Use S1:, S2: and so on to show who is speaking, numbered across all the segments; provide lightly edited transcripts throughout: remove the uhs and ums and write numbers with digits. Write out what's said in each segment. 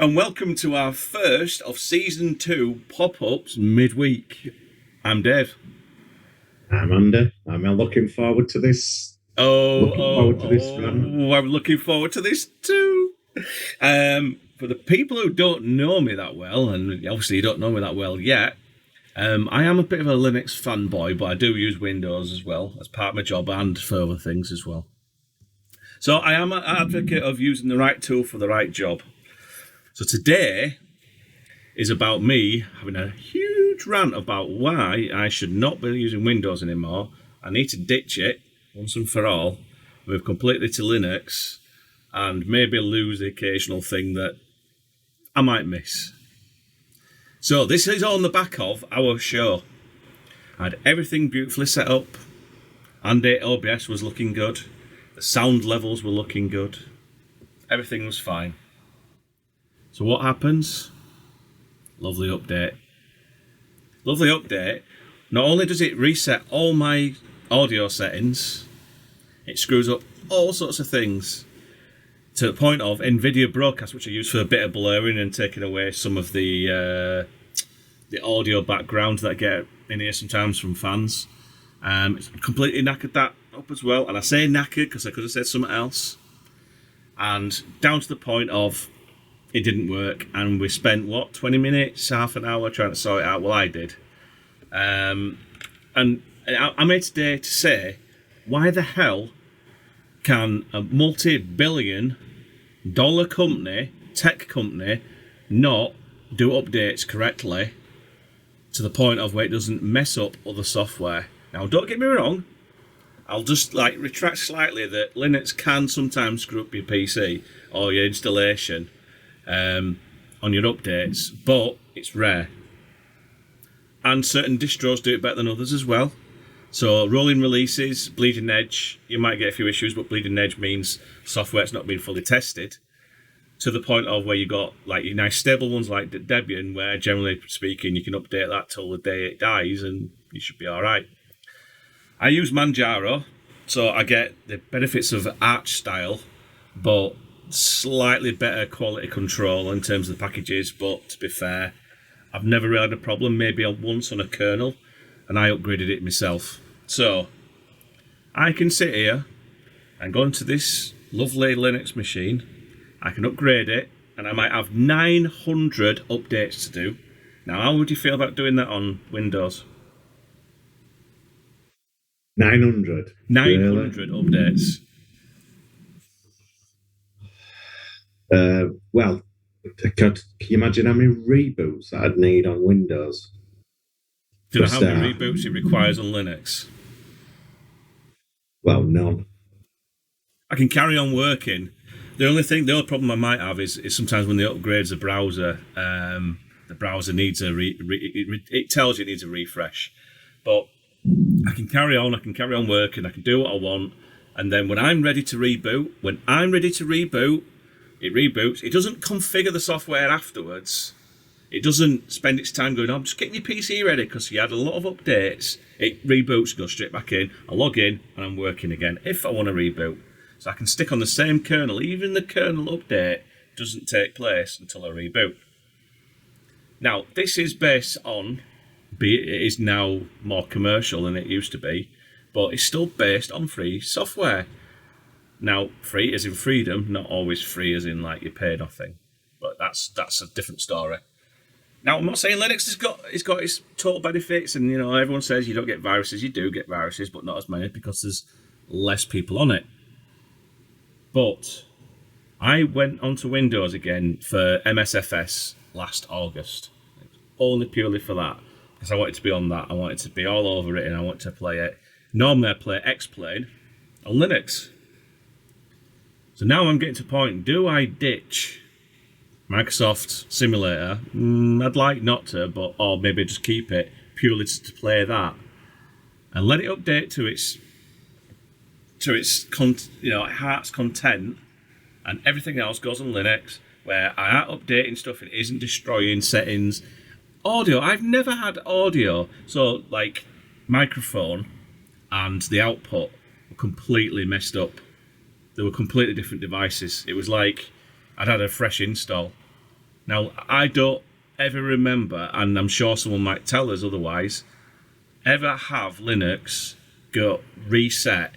S1: And welcome to our first of season 2 pop-ups midweek. I'm Dave.
S2: I'm Andy. I'm looking forward to this.
S1: Oh,
S2: Looking
S1: oh,
S2: forward to this run.
S1: I'm looking forward to this too. For the people who don't know me that well, and obviously you don't know me that well yet, I am a bit of a Linux fanboy, but I do use Windows as well as part of my job and for other things as well. So I am an advocate of using the right tool for the right job. So today is about me having a huge rant about why I should not be using Windows anymore. I need to ditch it once and for all, move completely to Linux, and maybe lose the occasional thing that I might miss. So this is all on the back of our show. I had everything beautifully set up, and the OBS was looking good, the sound levels were looking good, everything was fine. So what happens? Lovely update. Lovely update. Not only does it reset all my audio settings, it screws up all sorts of things to the point of NVIDIA Broadcast, which I use for a bit of blurring and taking away some of the audio background that I get in here sometimes from fans. It's completely knackered that up as well. And I say knackered because I could have said something else. And down to the point of it didn't work, and we spent 20 minutes, half an hour trying to sort it out. Well, I did, and I'm here today to say, why the hell can a multi-billion-dollar company, tech company, not do updates correctly to the point of where it doesn't mess up other software? Now, don't get me wrong. I'll just retract slightly that Linux can sometimes screw up your PC or your installation. On your updates, but it's rare. And certain distros do it better than others as well. So rolling releases, bleeding edge, you might get a few issues, but bleeding edge means software's not been fully tested to the point of where you got your nice stable ones like Debian, where generally speaking you can update that till the day it dies and you should be alright. I use Manjaro, so I get the benefits of Arch style, but slightly better quality control in terms of the packages. But to be fair, I've never really had a problem, maybe once on a kernel, and I upgraded it myself. So I can sit here and go into this lovely Linux machine, I can upgrade it, and I might have 900 updates to do. Now, how would you feel about doing that on Windows?
S2: 900?
S1: 900 really? Updates.
S2: Well, can you imagine how many reboots that I'd need on Windows?
S1: Do you know how many reboots it requires on Linux?
S2: Well, none.
S1: I can carry on working. The only problem I might have is sometimes when they upgrades the browser needs it tells you it needs a refresh. But I can carry on working, I can do what I want, and then when I'm ready to reboot, it reboots. It doesn't configure the software afterwards. It doesn't spend its time going, I'm just getting your PC ready because you had a lot of updates. It reboots, goes straight back in. I log in and I'm working again if I want to reboot. So I can stick on the same kernel. Even the kernel update doesn't take place until I reboot. Now, this is based on, it is now more commercial than it used to be, but it's still based on free software. Now, free as in freedom, not always free as in you pay nothing. But that's a different story. Now, I'm not saying Linux has got its total benefits, and everyone says you don't get viruses. You do get viruses, but not as many because there's less people on it. But I went onto Windows again for MSFS last August, only purely for that, because I wanted to be on that. I wanted to be all over it, and I wanted to play it. Normally, I play X-Plane on Linux. So now I'm getting to the point, do I ditch Microsoft Simulator? I'd like not to, or maybe just keep it purely to play that and let it update to its heart's content, and everything else goes on Linux, where I am updating stuff and it isn't destroying settings. Audio, I've never had audio, so microphone and the output were completely messed up. They were completely different devices. It was like I'd had a fresh install. Now, I don't ever remember, and I'm sure someone might tell us otherwise, ever have Linux go reset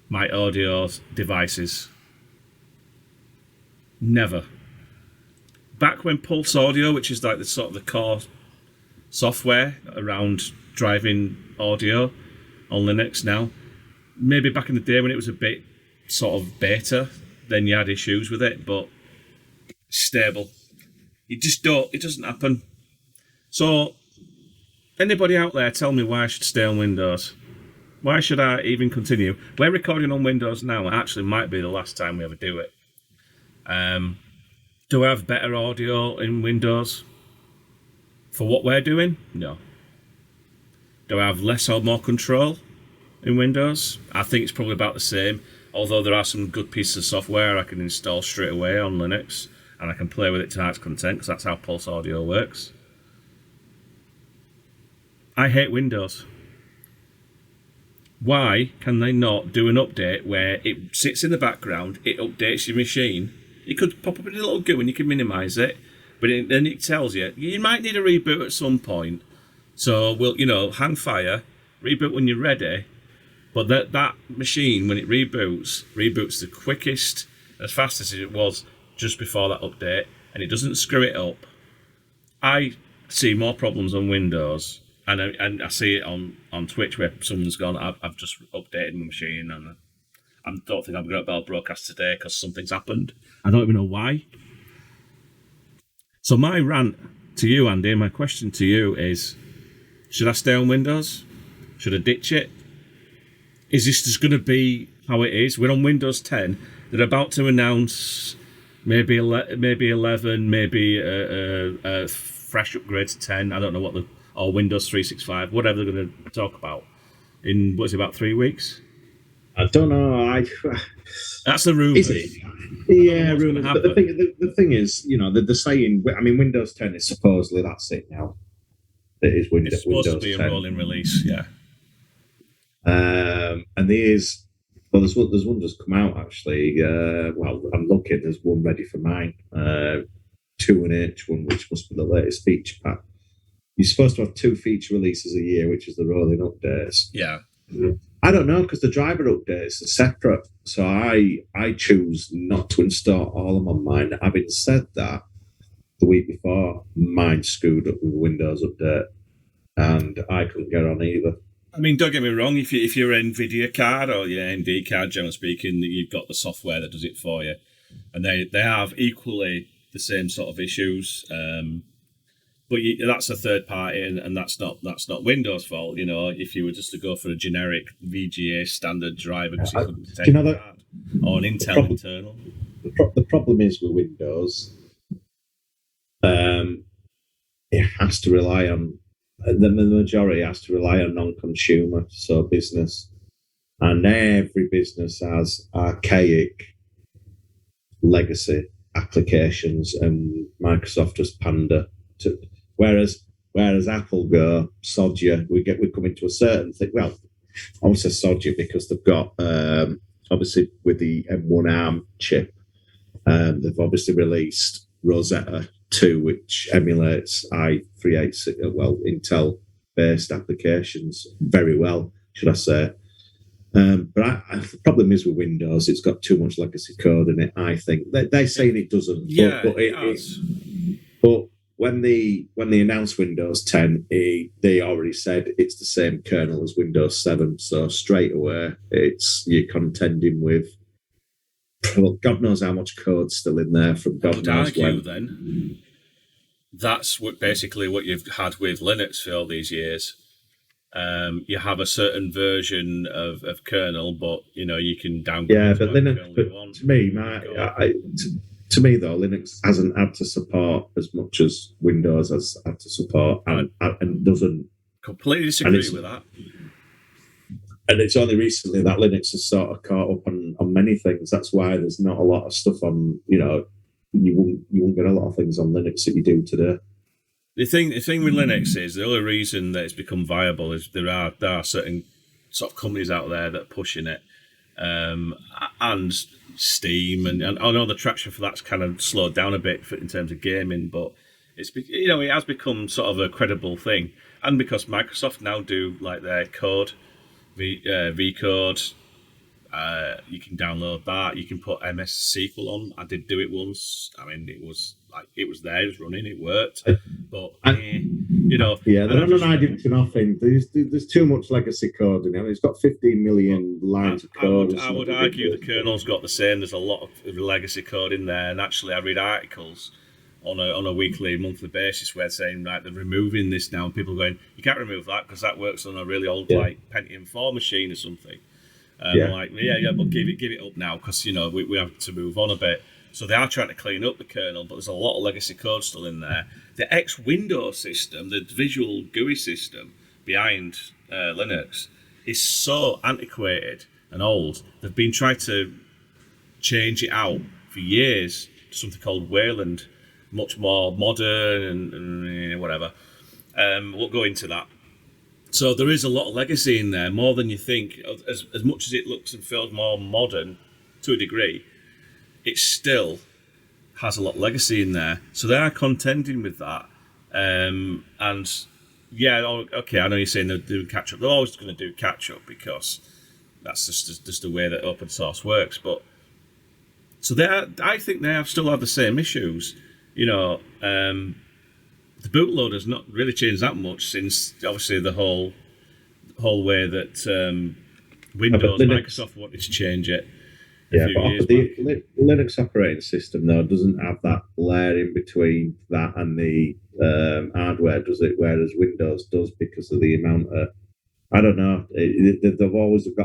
S1: my audio devices. Never. Back when Pulse Audio, which is like the sort of the core software around driving audio on Linux now, maybe back in the day when it was a bit sort of beta, then you had issues with it, but stable. You just don't, it doesn't happen. So, anybody out there tell me why I should stay on Windows? Why should I even continue? We're recording on Windows now. It actually might be the last time we ever do it. Do I have better audio in Windows? For what we're doing? No. Do I have less or more control in Windows? I think it's probably about the same. Although there are some good pieces of software I can install straight away on Linux, and I can play with it to heart's content, because that's how Pulse Audio works. I hate Windows. Why can they not do an update where it sits in the background, it updates your machine? It could pop up in a little GUI and you can minimise it, but then it tells you, you might need a reboot at some point. So we'll, hang fire, reboot when you're ready. But that machine, when it reboots the quickest, as fast as it was just before that update, and it doesn't screw it up. I see more problems on Windows. And I see it on Twitch where someone's gone, I've just updated my machine and I don't think I'm going to be able to broadcast today because something's happened. I don't even know why. So my rant to you, Andy, my question to you is, should I stay on Windows? Should I ditch it? Is this just going to be how it is? We're on Windows 10. They're about to announce maybe 11, maybe a fresh upgrade to 10. I don't know what or Windows 365, whatever they're going to talk about in, what's it, about 3 weeks?
S2: I don't know.
S1: That's the rumour.
S2: Is it? Yeah, rumours. But the thing is, they're saying, I mean, Windows 10 is supposedly, that's it now. It is Windows 10.
S1: It's supposed to be a rolling release, yeah.
S2: And there's one just come out, actually. Well, I'm looking, there's one ready for mine. 2.H one, which must be the latest feature pack. You're supposed to have 2 feature releases a year, which is the rolling updates.
S1: Yeah.
S2: I don't know, because the driver updates are separate. So I choose not to install all of them on mine. Having said that, the week before, mine screwed up with Windows Update, and I couldn't get on either.
S1: I mean, don't get me wrong, if you're an NVIDIA card or your AMD card, generally speaking, you've got the software that does it for you. And they have equally the same sort of issues. But that's a third party, and that's not Windows' fault. If you were just to go for a generic VGA standard driver, because you couldn't take a card, or an Intel internal.
S2: The problem is with Windows, it has to rely on the majority has to rely on non-consumer, so business, and every business has archaic legacy applications, and Microsoft just pander to. Whereas Apple go, sod you, we come into a certain thing. Well, I won't say sod you because they've got, obviously with the M1 ARM chip, they've obviously released Rosetta 2, which emulates i386, Intel-based applications very well, should I say. But the problem is with Windows, it's got too much legacy code in it, I think. They're saying it doesn't.
S1: Yeah,
S2: but
S1: it has.
S2: But when they announced Windows 10, they already said it's the same kernel as Windows 7. So straight away, you're contending with, well, God knows how much code's still in there from God knows when.
S1: Then that's basically what you've had with Linux for all these years. You have a certain version of kernel, but you can downgrade.
S2: Yeah, but Linux. But to me, though, Linux hasn't had to support as much as Windows has had to support, and doesn't.
S1: Completely disagree with that.
S2: And it's only recently that Linux has sort of caught up on many things. That's why there's not a lot of stuff on. You won't get a lot of things on Linux that you do today.
S1: The thing with Linux is the only reason that it's become viable is there are certain sort of companies out there that are pushing it, and Steam, and I know the traction for that's kind of slowed down a bit in terms of gaming, but it has become sort of a credible thing, and because Microsoft now do like their code, VCode, you can download that. You can put MS SQL on. I did do it once. I mean, it was there, it was running, it worked, but
S2: I, yeah,
S1: and
S2: they're
S1: I
S2: on an
S1: just
S2: idea to nothing. There's too much legacy code in it. I mean, it's got 15
S1: But
S2: million lines of code. It's
S1: I
S2: not
S1: would argue the
S2: ridiculous.
S1: kernel's got the same. There's a lot of legacy code in there, and actually, I read articles on a weekly, monthly basis where saying like they're removing this now, and people are going, you can't remove that because that works on a really old
S2: Yeah,
S1: like Pentium 4 machine or something. I'm
S2: yeah.
S1: like, yeah, but give it up now because we have to move on a bit. So they are trying to clean up the kernel, but there's a lot of legacy code still in there. The X Windows system, the visual GUI system behind Linux, is so antiquated and old. They've been trying to change it out for years to something called Wayland, much more modern and whatever. We'll go into that. So there is a lot of legacy in there, more than you think. As much as it looks and feels more modern to a degree, it still has a lot of legacy in there. So they are contending with that. And yeah, okay, I know you're saying they're doing catch up. They're always going to do catch up because that's just the way that open source works. But so I think they have still have the same issues. The bootloader's not really changed that much since obviously the whole way that
S2: But
S1: Windows,
S2: Linux,
S1: Microsoft wanted to change it a
S2: yeah,
S1: few
S2: but
S1: years back.
S2: the Linux operating system though doesn't have that layer in between that and the hardware, does it? Whereas Windows does because of the amount of I don't know. They've always had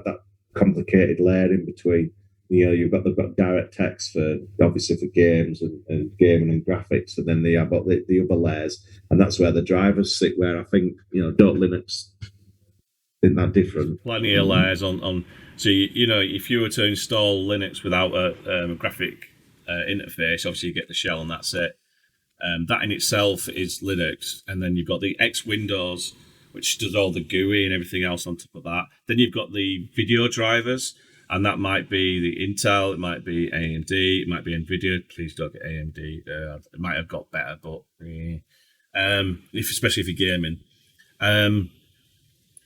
S2: that complicated layer in between. They've got direct text for obviously for games and gaming and graphics, and then they have got the other layers, and that's where the drivers sit. Where I think don't Linux isn't that
S1: There's
S2: different?
S1: plenty of layers on. So if you were to install Linux without a graphic interface, obviously you get the shell and that's it. That in itself is Linux, and then you've got the X Windows, which does all the GUI and everything else on top of that. Then you've got the video drivers, and that might be the Intel, it might be AMD, it might be Nvidia. Please don't get AMD. It might have got better, but especially if you're gaming. Um,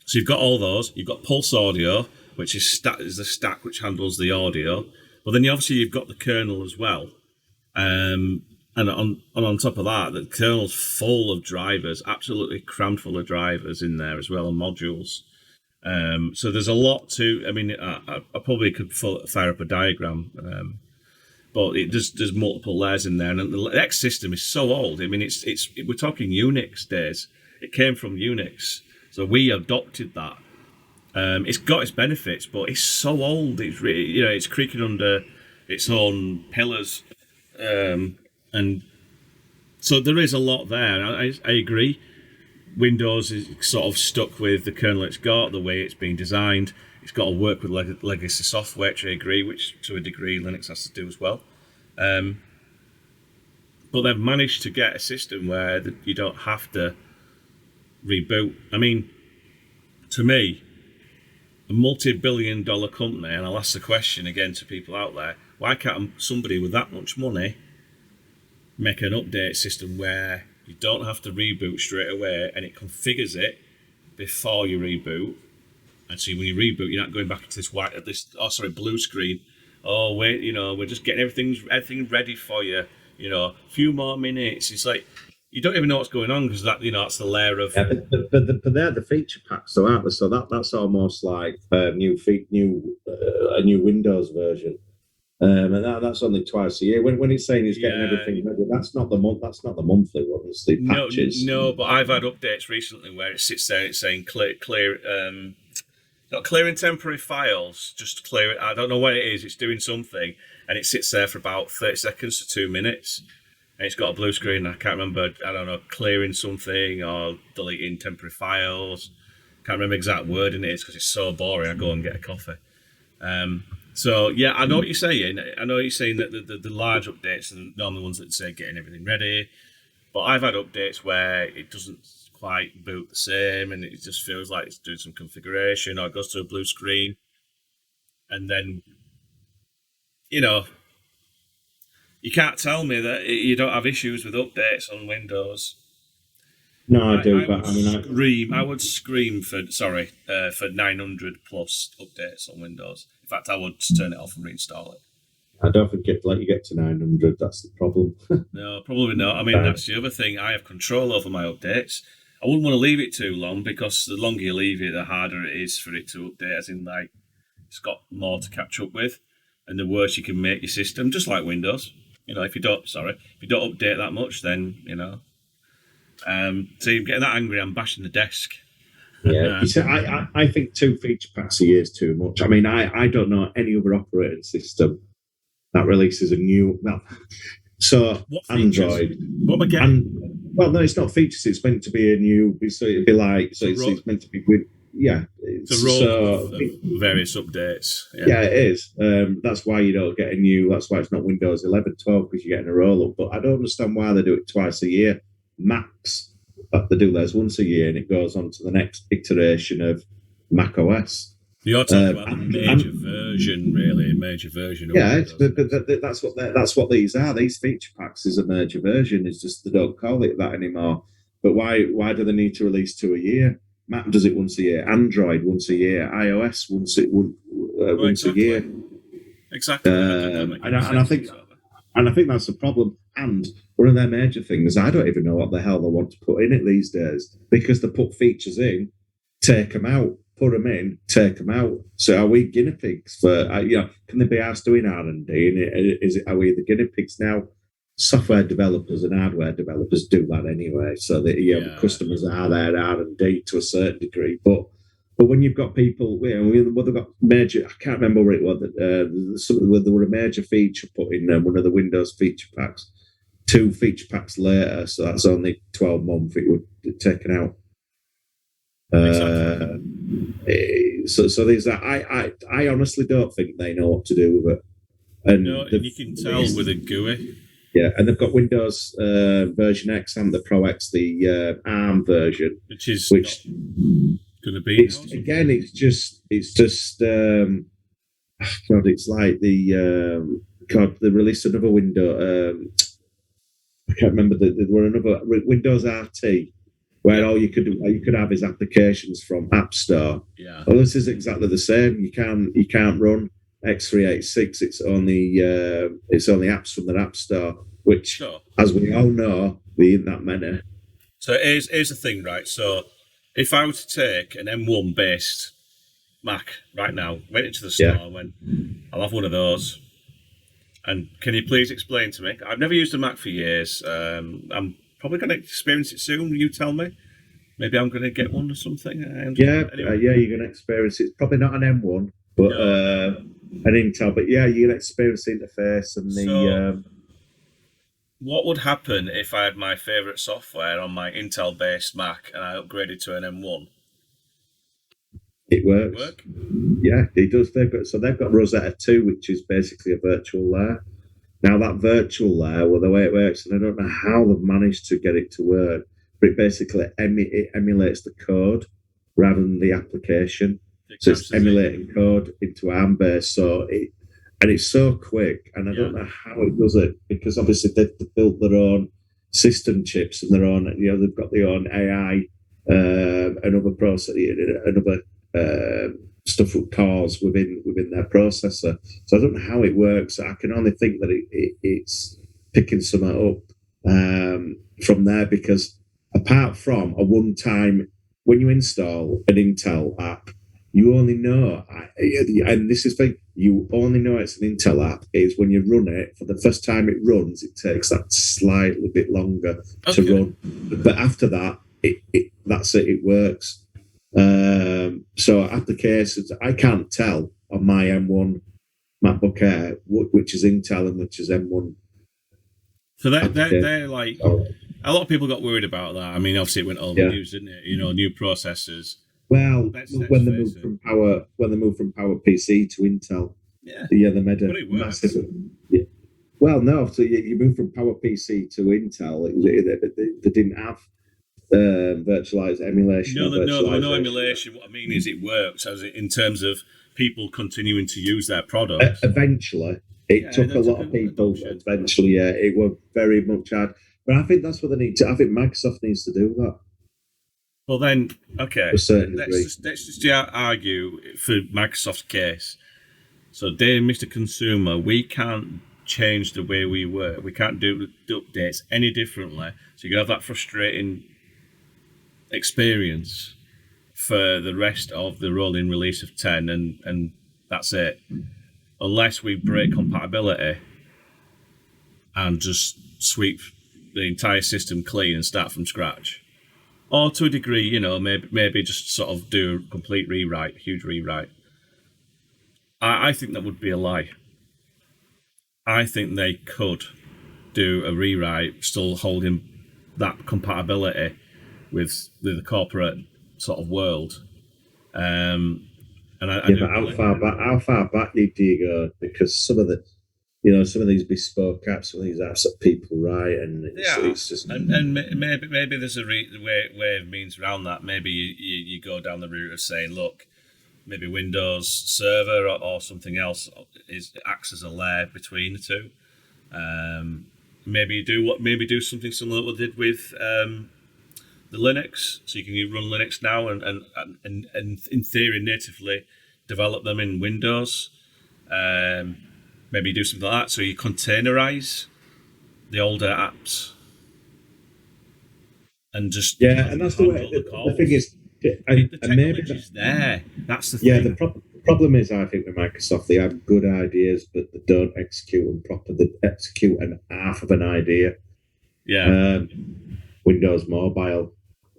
S1: so you've got all those. You've got Pulse Audio, which is the stack which handles the audio. But then obviously you've got the kernel as well. And on top of that, the kernel's full of drivers, absolutely crammed full of drivers in there as well, and modules. So there's a lot to. I mean, I probably could fire up a diagram, but there's multiple layers in there, and the X system is so old. I mean, we're talking Unix days. It came from Unix, so we adopted that. It's got its benefits, but it's so old. It's really, it's creaking under its own pillars, and so there is a lot there. I agree. Windows is sort of stuck with the kernel it's got, the way it's been designed. It's got to work with legacy software, which I agree, which to a degree Linux has to do as well. But they've managed to get a system where you don't have to reboot. I mean, to me, a multi-billion-dollar company, and I'll ask the question again to people out there: why can't somebody with that much money make an update system where you don't have to reboot straight away, and it configures it before you reboot? And so when you reboot, you're not going back to blue screen. Oh wait, we're just getting everything ready for you. A few more minutes. It's like you don't even know what's going on because that's the layer of.
S2: Yeah, but they're the feature packs, so aren't they? So that's almost like a new Windows version. And that's only twice a year. When it's saying he's getting
S1: Yeah.
S2: everything ready, that's not the month. That's not the monthly one. It's the
S1: No,
S2: patches.
S1: no, but I've had updates recently where it sits there. It's saying clear, not clearing temporary files, just clear it. I don't know what it is. It's doing something, and it sits there for about 30 seconds to 2 minutes. And it's got a blue screen. I can't remember. I don't know, clearing something or deleting temporary files. Can't remember exact wording it is because it's so boring. I go and get a coffee. So yeah, I know what you're saying. I know you're saying that the large updates are normally ones that say getting everything ready. But I've had updates where it doesn't quite boot the same, and it just feels like it's doing some configuration, or it goes to a blue screen, and then you know, you can't tell me that you don't have issues with updates on Windows.
S2: No, I do,
S1: I
S2: but
S1: would
S2: I mean,
S1: scream. I would scream for 900 plus updates on Windows. In fact, I would just turn it off and reinstall it.
S2: I don't think it let you get to 900. That's the problem.
S1: No, probably not. I mean, that's the other thing. I have control over my updates. I wouldn't want to leave it too long because the longer you leave it, the harder it is for it to update. As in, like, it's got more to catch up with, and the worse you can make your system. Just like Windows. If you don't update that much, then So you're getting that angry, I'm bashing the desk.
S2: Yeah, you see, I think 2 feature packs a year is too much. I mean, I don't know any other operating system that releases a new. Well, so
S1: What features?
S2: Android.
S1: What am I getting?
S2: And well, no, it's not features. It's meant to be a new. So it'd be like. So it's meant to be with. Yeah.
S1: It's a roll of various updates.
S2: Yeah, it is. That's why you don't get a new. That's why it's not Windows 11, 12 because you're getting a roll up. But I don't understand why they do it twice a year. Macs, they do theirs once a year, and it goes on to the next iteration of Mac OS.
S1: You're talking about the major version, really, a major version.
S2: Yeah, that's what these are. These feature packs is a major version. It's just they don't call it that anymore. But why do they need to release 2 a year? Mac does it once a year. Android once a year. iOS once a year.
S1: Exactly.
S2: And I think that's the problem. And one of their major things, I don't even know what the hell they want to put in it these days because they put features in, take them out, put them in, take them out. So are we guinea pigs for? Can they be asked doing R&D? Are we the guinea pigs now? Software developers and hardware developers do that anyway. So that customers are their R&D to a certain degree, but when you've got people, they've got major. I can't remember what it was. There were a major feature put in one of the Windows feature packs. 2 feature packs later, so that's only 12 months. It would taken out. So there's that. I honestly don't think they know what to do with it.
S1: And you can tell with a GUI.
S2: Yeah, and they've got Windows version X and the Pro X, the ARM version,
S1: which going to be
S2: it's just God, it's like they released another window. I can't remember there were another Windows RT where all you could have is applications from App Store.
S1: Yeah.
S2: Well, this is exactly the same. You can't run X386. It's only apps from the App Store, which, as we all know, there ain't that many.
S1: So here's the thing, right? So if I were to take an M1 based Mac right now, went into the store and went, I'll have one of those. And can you please explain to me? I've never used a Mac for years. I'm probably going to experience it soon. You tell me. Maybe I'm going to get one or something.
S2: You're going to experience it. It's probably not an M1, but an Intel. But yeah, you're going to experience the interface and the.
S1: What would happen if I had my favourite software on my Intel-based Mac and I upgraded to an M1?
S2: It works. Yeah, it does. They've got Rosetta 2, which is basically a virtual layer. Now that virtual layer, well, the way it works, and I don't know how they've managed to get it to work, but it basically it emulates the code rather than the application. So it's emulating code into ARM base. And it's so quick, and I don't know how it does it because obviously they've built their own system chips and their own, they've got their own AI and other process, stuff with cores within their processor. So I don't know how it works. I can only think that it's picking something up from there because apart from a one-time, when you install an Intel app, you only know, and this is the thing, you only know it's an Intel app is when you run it. For the first time it runs, it takes that slightly bit longer to run. But after that, that's it, it works. So applications, I can't tell on my M1 MacBook Air which is Intel and which is M1.
S1: So they're like, a lot of people got worried about that. I mean, obviously it went all the news, didn't it? New processors.
S2: Well, when they moved from Power PC to Intel, they made a massive. Yeah. Well, no, so you move from Power PC to Intel. They didn't have virtualized emulation.
S1: No emulation. What I mean is, it works in terms of people continuing to use their product.
S2: Eventually, It
S1: Yeah,
S2: took a
S1: that took
S2: lot of people
S1: adoption.
S2: eventually. Yeah, it was very much hard. But I think that's what they need to. I think Microsoft needs to do that
S1: Well, then,
S2: to a
S1: okay,
S2: certain
S1: let's
S2: degree.
S1: just argue for Microsoft's case. So, dear Mr. Consumer, we can't change the way we work. We can't do the updates any differently. So you can have that frustrating experience for the rest of the rolling release of 10, and that's it. Unless we break compatibility and just sweep the entire system clean and start from scratch. Or to a degree, maybe just sort of do a complete rewrite, huge rewrite. I think that would be a lie. I think they could do a rewrite, still holding that compatibility with the corporate sort of world. And I
S2: Yeah,
S1: do
S2: but
S1: believe.
S2: how far back do you go? Because some of these bespoke apps, some of these apps that people write, and
S1: Yeah,
S2: it's just
S1: and maybe there's a way of means around that. Maybe you go down the route of saying, look, maybe Windows Server or something else acts as a layer between the two. Maybe do something similar to what they did with the Linux, so you can run Linux now and in theory natively develop them in Windows. Um, Maybe do something like that, so you containerize the older apps and just
S2: yeah,
S1: have
S2: and
S1: them
S2: that's the way.
S1: handle the
S2: The thing
S1: calls.
S2: is, and,
S1: The
S2: and maybe
S1: technology's there. That's the
S2: yeah,
S1: thing.
S2: the problem is, I think with Microsoft, they have good ideas, but they don't execute them properly. They execute an half of an idea.
S1: Yeah.
S2: Um, Windows Mobile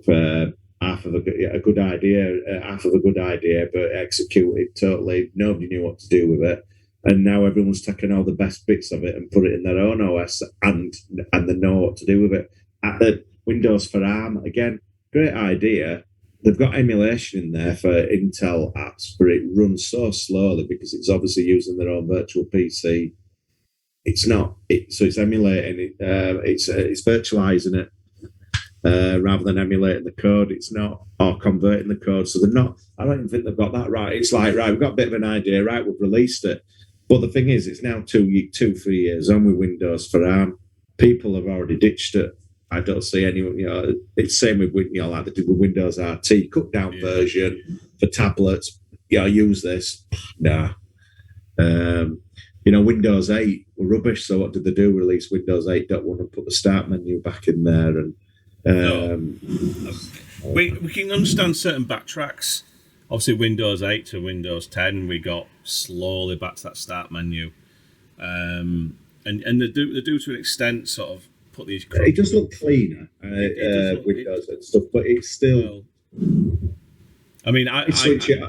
S2: for half of a good idea, half of a good idea, but executed totally. Nobody knew what to do with it, and now everyone's taken all the best bits of it and put it in their own OS, and they know what to do with it. At the Windows for ARM again, great idea. They've got emulation in there for Intel apps, but it runs so slowly because it's obviously using their own virtual PC. It's not. So it's emulating it. It's virtualizing it rather than emulating the code. It's not, or converting the code. So they're not, I don't even think they've got that right. It's like, right, we've got a bit of an idea, right, we've released it. But the thing is, it's now 3 years on with Windows for ARM. People have already ditched it. I don't see anyone, it's same with, like they did with Windows RT, cut down
S1: Yeah.
S2: version for tablets. Use this. Nah. Um, Windows 8 were rubbish. So what did they do? Release Windows 8.1 and put the start menu back in there. And
S1: No.
S2: um,
S1: We can understand certain backtracks. Obviously, Windows 8 to Windows 10, we got slowly back to that start menu. And they do to an extent sort of put these.
S2: it does look cleaner,
S1: It does look.
S2: Windows and stuff, but it's still.
S1: Well, I mean,
S2: I switch it.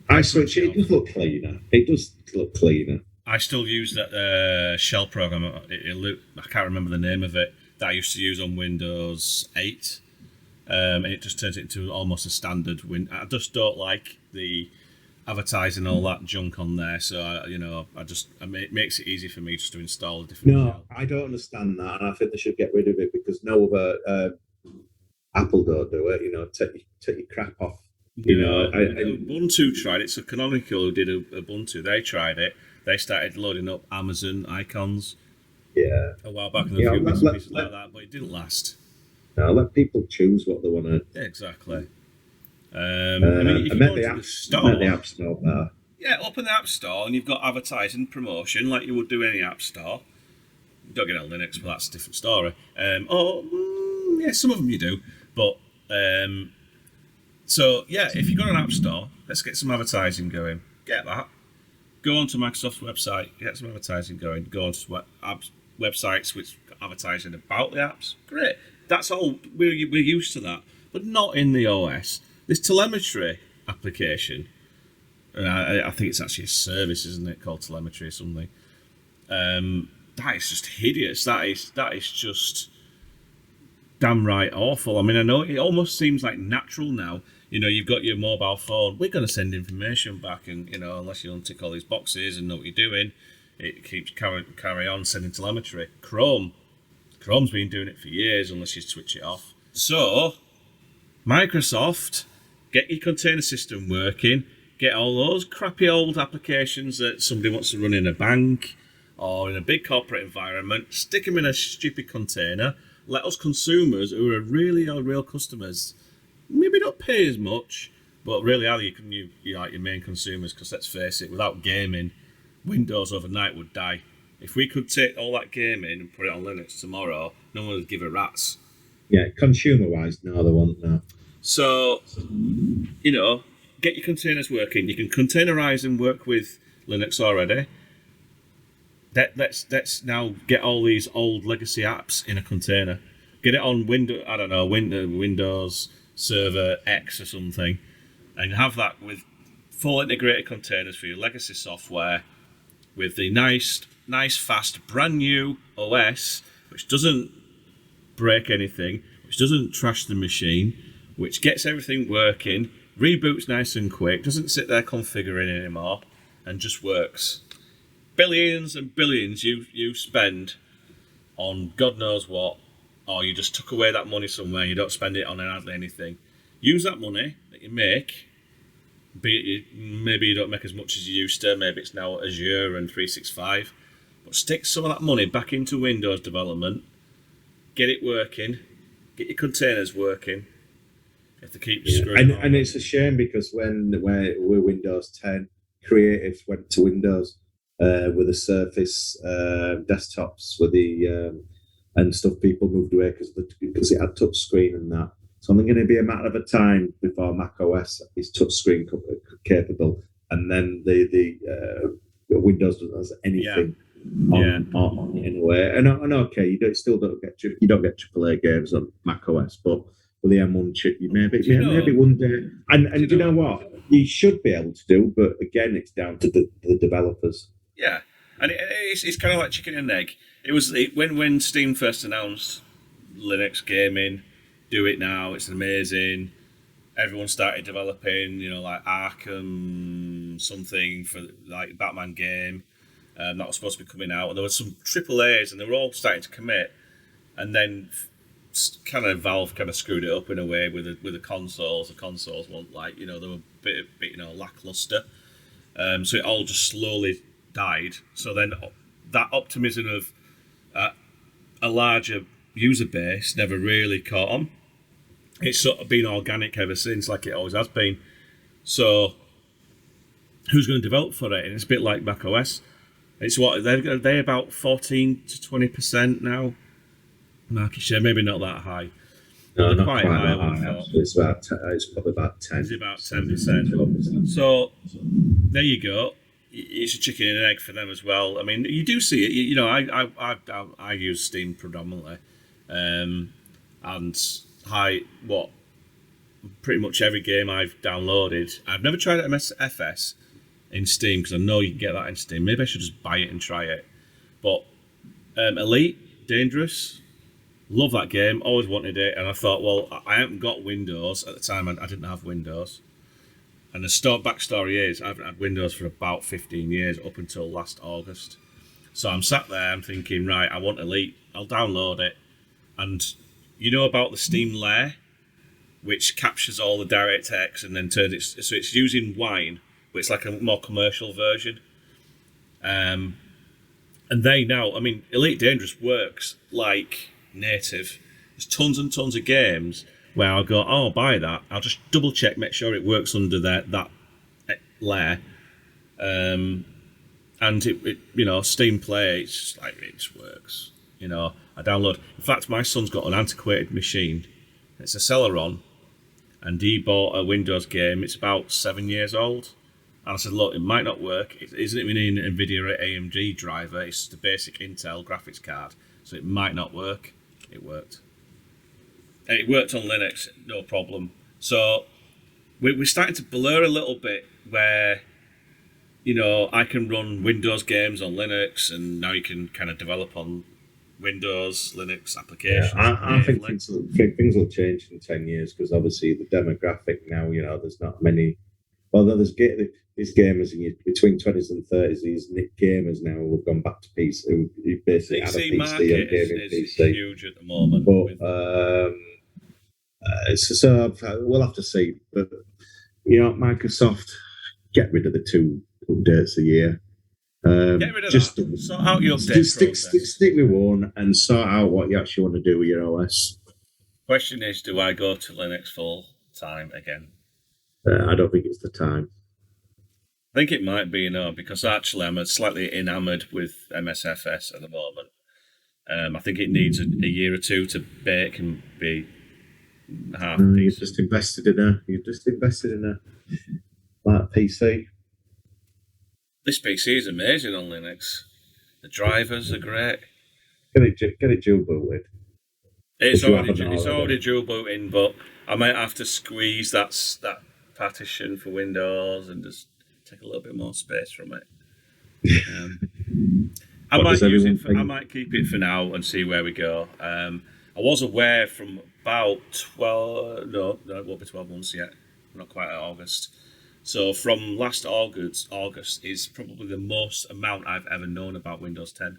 S2: I switch
S1: switch
S2: it.
S1: it
S2: It
S1: off.
S2: does look cleaner. It does look cleaner.
S1: I still use that shell program. I can't remember the name of it that I used to use on Windows 8. And it just turns it into almost a standard win. I just don't like the advertising all that junk on there. So it makes it easy for me just to install a different
S2: No,
S1: shell.
S2: I don't understand that, and I think they should get rid of it because no other Apple don't do it. Take your crap off.
S1: No, Ubuntu tried it. So Canonical, who did Ubuntu, they tried it. They started loading up Amazon icons
S2: yeah,
S1: a while back and a few bits and pieces like that, but it didn't last.
S2: no, let people choose what they want to.
S1: Yeah, exactly. I mean, if you go into the
S2: Make the
S1: store,
S2: apps know better.
S1: yeah, open the App Store and you've got advertising promotion like you would do any App Store. You don't get it on Linux, but that's a different story. Yeah, some of them you do. But so yeah, if you've got an App Store, let's get some advertising going. Get that. Go onto Microsoft's website, get some advertising going. Go onto websites which got advertising about the apps. Great. That's all. We're used to that, but not in the OS. This telemetry application, and I think it's actually a service, isn't it, called telemetry or something? That is just hideous. That is just damn right awful. I mean, I know it almost seems like natural now. You've got your mobile phone. We're going to send information back, and unless you untick all these boxes and know what you're doing, it keeps carry on sending telemetry. Chrome's been doing it for years, unless you switch it off. So, Microsoft, get your container system working. Get all those crappy old applications that somebody wants to run in a bank or in a big corporate environment, stick them in a stupid container. Let us consumers, who are really our real customers, maybe not pay as much, but really are you like your main consumers. Because let's face it, without gaming, Windows overnight would die. If we could take all that gaming and put it on Linux tomorrow, no one would give a rat's.
S2: Yeah, consumer wise, no, they won't. No.
S1: So, get your containers working. You can containerize and work with Linux already. Let's now get all these old legacy apps in a container. Get it on Windows Server X or something, and have that with full integrated containers for your legacy software, with the nice, fast, brand new OS, which doesn't break anything, which doesn't trash the machine, which gets everything working, reboots nice and quick, doesn't sit there configuring anymore, and just works. Billions and billions you spend on God knows what, or you just took away that money somewhere, you don't spend it on hardly anything. Use that money that you make, maybe you don't make as much as you used to, maybe it's now Azure and 365, but stick some of that money back into Windows development, get it working, get your containers working. You have to keep screwing on.
S2: And it's a shame because when we're Windows 10, creatives went to Windows with the Surface desktops, with the and stuff. People moved away because it had touch screen and that. So I'm going to be a matter of a time before Mac OS is touchscreen capable, and then the Windows doesn't have anything on it anyway. And okay, you don't get AAA games on Mac OS, but with the M1 chip, maybe one day. And you know what? You should be able to do, but again, it's down to the developers.
S1: Yeah, and it's kind of like chicken and egg. When Steam first announced Linux gaming, do it now, it's amazing. Everyone started developing, like Arkham something for like Batman game that was supposed to be coming out, and there was some AAAs, and they were all starting to commit, and then kind of Valve kind of screwed it up in a way with the consoles. The consoles weren't they were a bit lackluster, so it all just slowly died. So then that optimism of a larger user base never really caught on. It's sort of been organic ever since, like it always has been. So who's going to develop for it? And it's a bit like Mac OS. It's they're about 14 to 20% now market share, maybe not that high.
S2: No, not quite high. It's probably about 10.
S1: It's about 10%. So there you go. It's a chicken and egg for them as well. I mean, you do see it. I use Steam predominantly, and pretty much every game I've downloaded. I've never tried MSFS in Steam because I know you can get that in Steam. Maybe I should just buy it and try it. But Elite Dangerous. Love that game, always wanted it, and I thought, well, I haven't got Windows at the time. I didn't have Windows, and the backstory is I haven't had Windows for about 15 years, up until last August. So I'm sat there, I'm thinking, right, I want Elite, I'll download it, and you know about the Steam layer, which captures all the DirectX and then turns it, so it's using Wine, but it's like a more commercial version. And Elite Dangerous works like native. There's tons and tons of games where I'll go, I'll buy that. I'll just double check, make sure it works under that layer. And it Steam Play, it's just like, it just works. I download. In fact, my son's got an antiquated machine. It's a Celeron, and he bought a Windows game. It's about 7 years old. And I said, look, it might not work. Isn't it an NVIDIA or AMD driver? It's just a basic Intel graphics card. So it might not work. It worked. And it worked on Linux, no problem. So we're starting to blur a little bit where, I can run Windows games on Linux, and now you can kind of develop on Windows, Linux applications.
S2: Yeah, I think things will change in 10 years because obviously the demographic now, there's not many. Although these gamers between 20s and 30s, these gamers now who have gone back to PC, who basically had a PC and gaming PC.
S1: Huge at the moment.
S2: But so we'll have to see. But Microsoft get rid of the 2 updates a year.
S1: Get rid of
S2: Just
S1: that. Sort out your update process.
S2: stick with one and sort out what you actually want to do with your OS.
S1: Question is, do I go to Linux full time again?
S2: I don't think it's the time.
S1: I think it might be, because actually I'm slightly enamoured with MSFS at the moment. I think it needs a year or two to bake and be half decent.
S2: You've just invested in a like PC.
S1: This PC is amazing on Linux. The drivers are great.
S2: Get it dual booted.
S1: It's already dual booting, but I might have to squeeze that partition for Windows and just take a little bit more space from it. I might keep it for now and see where we go. I was aware from about 12. No, it won't be 12 months yet. We're not quite at August. So from last August is probably the most amount I've ever known about Windows 10.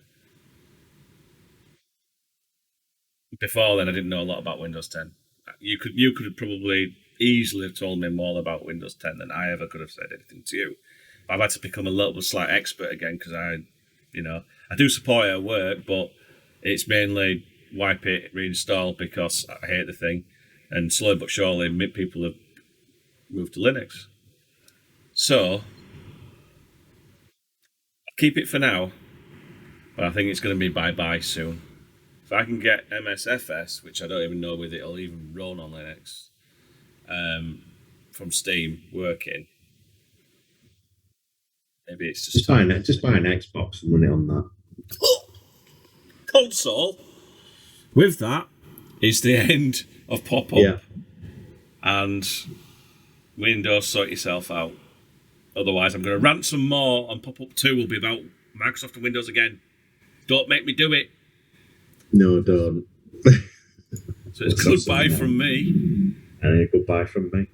S1: Before then, I didn't know a lot about Windows 10. You could probably easily have told me more about Windows 10 than I ever could have said anything to you. But I've had to become a little bit slight expert again because I do support it at work, but it's mainly wipe it, reinstall because I hate the thing. And slowly but surely, people have moved to Linux. So, I'll keep it for now, but I think it's going to be bye-bye soon. If I can get MSFS, which I don't even know whether it'll even run on Linux, from Steam working, maybe it's
S2: just buy an Xbox and run it on that
S1: console. With that is the end of Popup.
S2: Yeah.
S1: And Windows, sort yourself out. Otherwise, I'm going to rant some more, and Popup 2 will be about Microsoft and Windows again. Don't make me do it.
S2: No, don't.
S1: So it's goodbye from me.
S2: And goodbye from me.